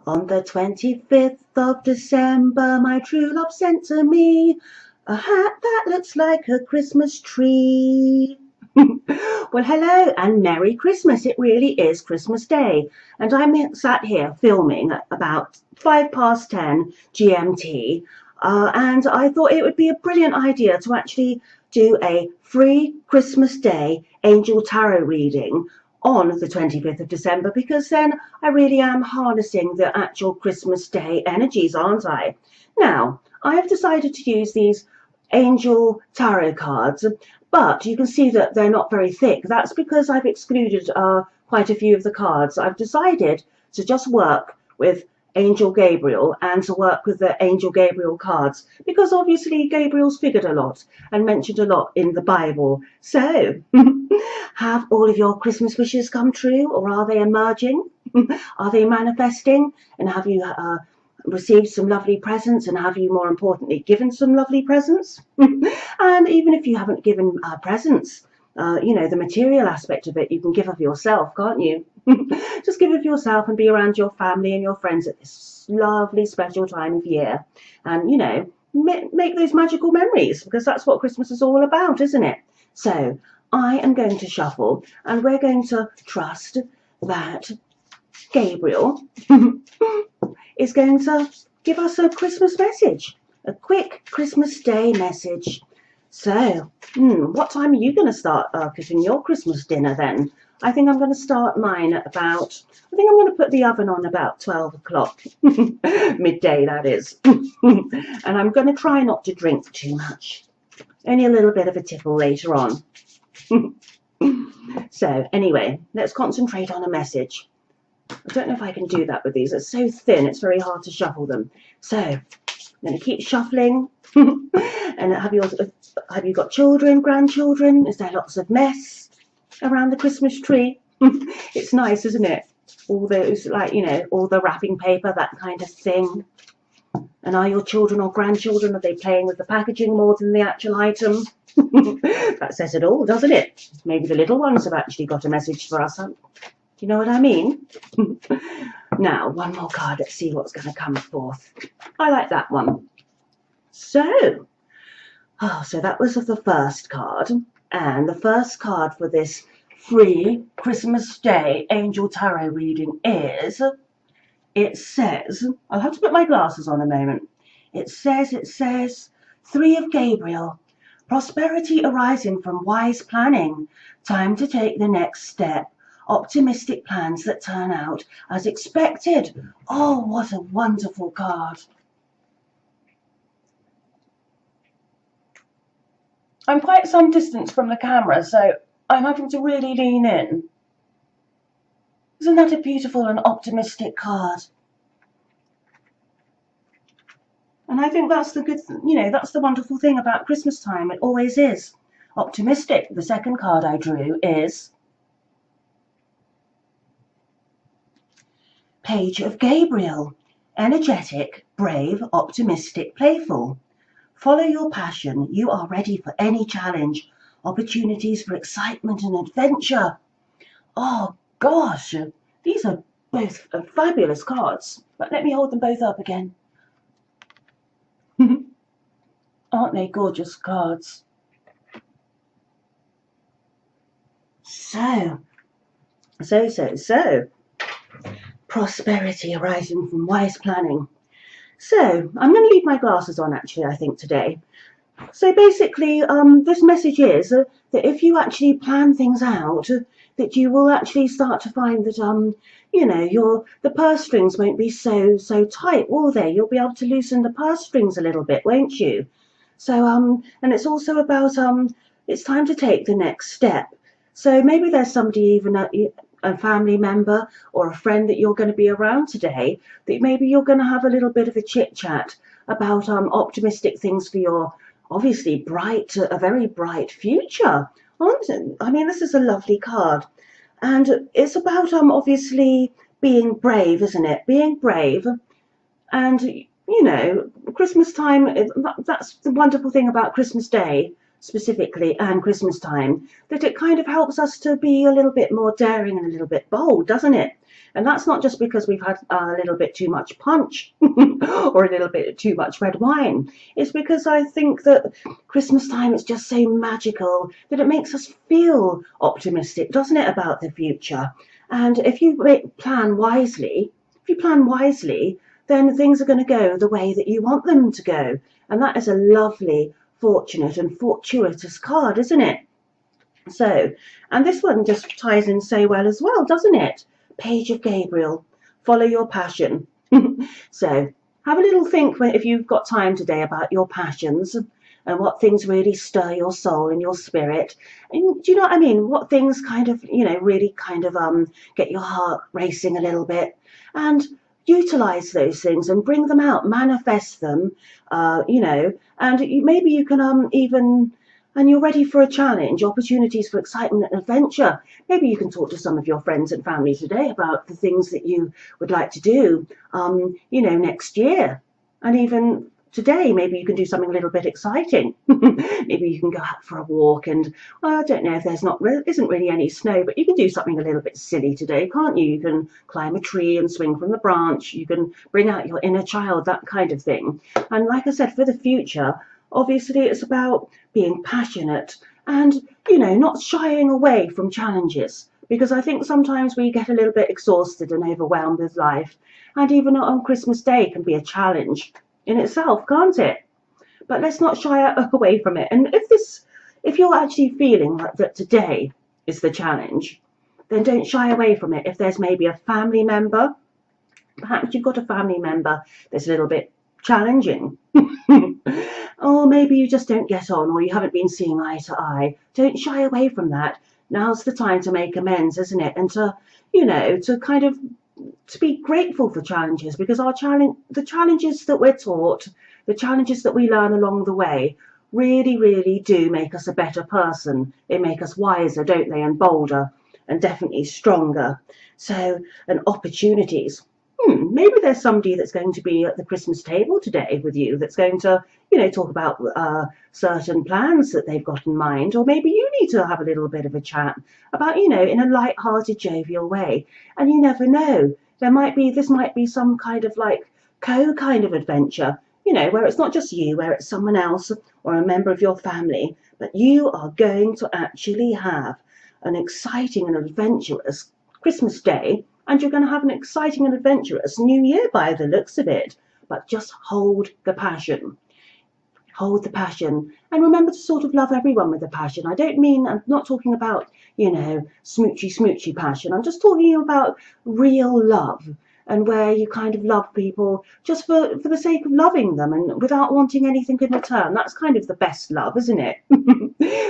On the 25th of December, my true love sent to me a hat that looks like a Christmas tree. Well, hello and Merry Christmas. It really is Christmas Day. And I'm sat here filming at about 10 GMT. And I thought it would be a brilliant idea to actually do a free Christmas Day angel tarot reading on the 25th of December, because then I really am harnessing the actual Christmas Day energies, aren't I? Now, I have decided to use these angel tarot cards, but you can see that they're not very thick. That's because I've excluded quite a few of the cards. I've decided to just work with Angel Gabriel and to work with the Angel Gabriel cards, because obviously Gabriel's figured a lot and mentioned a lot in the Bible. So, have all of your Christmas wishes come true, or are they emerging? Are they manifesting? And have you received some lovely presents, and have you, more importantly, given some lovely presents? And even if you haven't given presents, you know, the material aspect of it, you can give of yourself, can't you? Just give of yourself and be around your family and your friends at this lovely special time of year, and, you know, make those magical memories, because that's what Christmas is all about, isn't it? So I am going to shuffle, and we're going to trust that Gabriel is going to give us a Christmas message, a quick Christmas Day message. So, what time are you going to start cooking your Christmas dinner then? I think I'm going to start mine at about, I think I'm going to put the oven on about 12 o'clock, midday that is. And I'm going to try not to drink too much, only a little bit of a tipple later on. So anyway, let's concentrate on a message. I don't know if I can do that with these. It's so thin, it's very hard to shuffle them. So I'm going to keep shuffling. And have you got children, grandchildren? Is there lots of mess around the Christmas tree? It's nice, isn't it? All those, like, you know, all the wrapping paper, that kind of thing. And are your children or grandchildren, are they playing with the packaging more than the actual item? That says it all, doesn't it? Maybe the little ones have actually got a message for us. You know what I mean? Now, one more card. Let's see what's going to come forth. I like that one. So that was the first card. And the first card for this free Christmas Day Angel Tarot reading is, it says, I'll have to put my glasses on a moment. It says, Three of Gabriel. Prosperity arising from wise planning. Time to take the next step. Optimistic plans that turn out as expected. Oh, what a wonderful card. I'm quite some distance from the camera, so I'm having to really lean in. Isn't that a beautiful and optimistic card? And I think that's the good, you know, that's the wonderful thing about Christmas time. It always is optimistic. The second card I drew is Page of Gabriel. Energetic, brave, optimistic, playful. Follow your passion. You are ready for any challenge. Opportunities for excitement and adventure. Oh, gosh. These are both fabulous cards. But let me hold them both up again. Aren't they gorgeous cards? So. Prosperity arising from wise planning. So, I'm going to leave my glasses on, actually, I think, today. So basically, this message is that if you actually plan things out, that you will actually start to find that, you know, the purse strings won't be so tight, will they? You'll be able to loosen the purse strings a little bit, won't you? So, and it's also about, it's time to take the next step. So maybe there's somebody, even a family member or a friend that you're going to be around today, that maybe you're going to have a little bit of a chit chat about optimistic things for your obviously a very bright future, aren't it? I mean, this is a lovely card, and it's about obviously being brave, isn't it? Being brave, and you know, Christmas time. That's the wonderful thing about Christmas Day specifically, and Christmas time, that it kind of helps us to be a little bit more daring and a little bit bold, doesn't it? And that's not just because we've had a little bit too much punch or a little bit too much red wine. It's because I think that Christmas time is just so magical that it makes us feel optimistic, doesn't it, about the future? And if you plan wisely, then things are going to go the way that you want them to go. And that is a lovely, fortunate and fortuitous card, isn't it? So, and this one just ties in so well as well, doesn't it? Page of Gabriel, follow your passion. So, have a little think if you've got time today about your passions and what things really stir your soul and your spirit. And do you know what I mean? What things kind of, really kind of get your heart racing a little bit. And utilize those things and bring them out, manifest them, and maybe you can even, and you're ready for a challenge, opportunities for excitement and adventure. Maybe you can talk to some of your friends and family today about the things that you would like to do, next year. And even today, maybe you can do something a little bit exciting. Maybe you can go out for a walk and, well, I don't know if isn't really any snow, but you can do something a little bit silly today, can't you? You can climb a tree and swing from the branch. You can bring out your inner child, that kind of thing. And like I said, for the future, obviously it's about being passionate and, not shying away from challenges. Because I think sometimes we get a little bit exhausted and overwhelmed with life. And even on Christmas Day can be a challenge in itself, can't it? But let's not shy away from it. And if you're actually feeling like that today is the challenge, then don't shy away from it. If there's maybe a family member, perhaps you've got a family member that's a little bit challenging. Or maybe you just don't get on, or you haven't been seeing eye to eye. Don't shy away from that. Now's the time to make amends, isn't it? And to be grateful for challenges, because the challenges that we're taught, the challenges that we learn along the way, really, really do make us a better person. They make us wiser, don't they? And bolder, and definitely stronger. So, and opportunities. Maybe there's somebody that's going to be at the Christmas table today with you that's going to, talk about certain plans that they've got in mind. Or maybe you need to have a little bit of a chat about, in a light-hearted, jovial way. And you never know. This might be some kind of kind of adventure, where it's not just you, where it's someone else or a member of your family, but you are going to actually have an exciting and adventurous Christmas Day, and you're going to have an exciting and adventurous New Year by the looks of it. But just hold the passion. Hold the passion. And remember to sort of love everyone with a passion. I'm not talking about, smoochy passion. I'm just talking about real love, and where you kind of love people just for the sake of loving them and without wanting anything in return. That's kind of the best love, isn't it?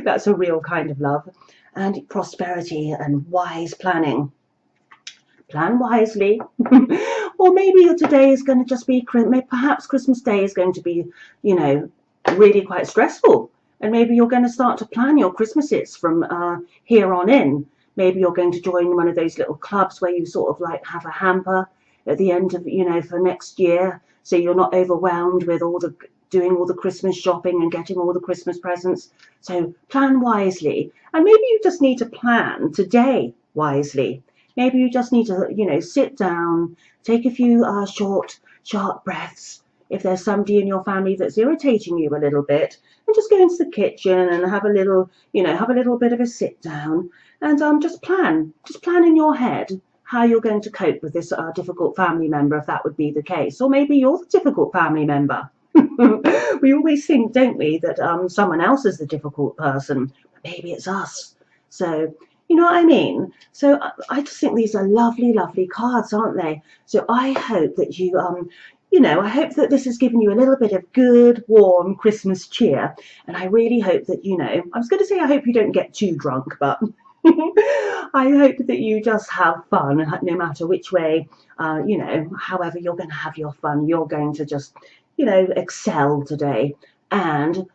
That's a real kind of love. And prosperity and wise planning. Plan wisely. Or maybe today is going to just be, perhaps Christmas Day is going to be, really quite stressful. And maybe you're going to start to plan your Christmases from here on in. Maybe you're going to join one of those little clubs where you sort of have a hamper at the end of, for next year. So you're not overwhelmed with doing all the Christmas shopping and getting all the Christmas presents. So plan wisely. And maybe you just need to plan today wisely. Maybe you just need to, sit down, take a few short, sharp breaths. If there's somebody in your family that's irritating you a little bit, and just go into the kitchen and have a little bit of a sit down and just plan in your head how you're going to cope with this difficult family member, if that would be the case. Or maybe you're the difficult family member. We always think, don't we, that someone else is the difficult person, but maybe it's us. So, you know what I mean? So I just think these are lovely, lovely cards, aren't they? So I hope that you, I hope that this has given you a little bit of good, warm Christmas cheer. And I really hope that, I was going to say I hope you don't get too drunk, but I hope that you just have fun, no matter which way, however you're going to have your fun, you're going to just, excel today. And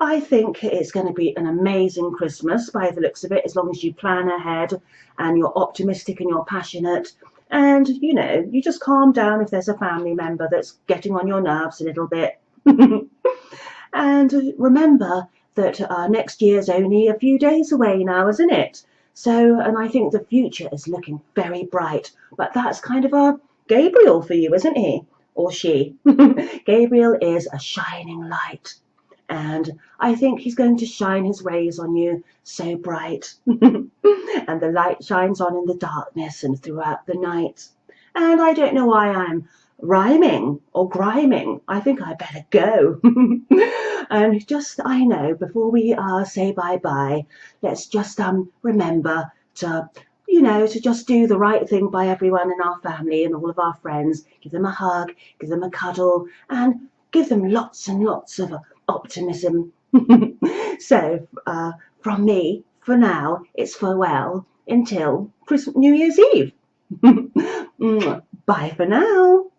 I think it's going to be an amazing Christmas by the looks of it, as long as you plan ahead and you're optimistic and you're passionate. And, you just calm down if there's a family member that's getting on your nerves a little bit. And remember that next year's only a few days away now, isn't it? So, and I think the future is looking very bright. But that's kind of our Gabriel for you, isn't he? Or she. Gabriel is a shining light. And I think he's going to shine his rays on you so bright. And the light shines on in the darkness and throughout the night. And I don't know why I'm rhyming or griming. I think I better go. And just, I know, before we say bye-bye, let's just remember to, to just do the right thing by everyone in our family and all of our friends. Give them a hug, give them a cuddle, and give them lots and lots of optimism. So, from me, for now, it's farewell until New Year's Eve. Bye for now.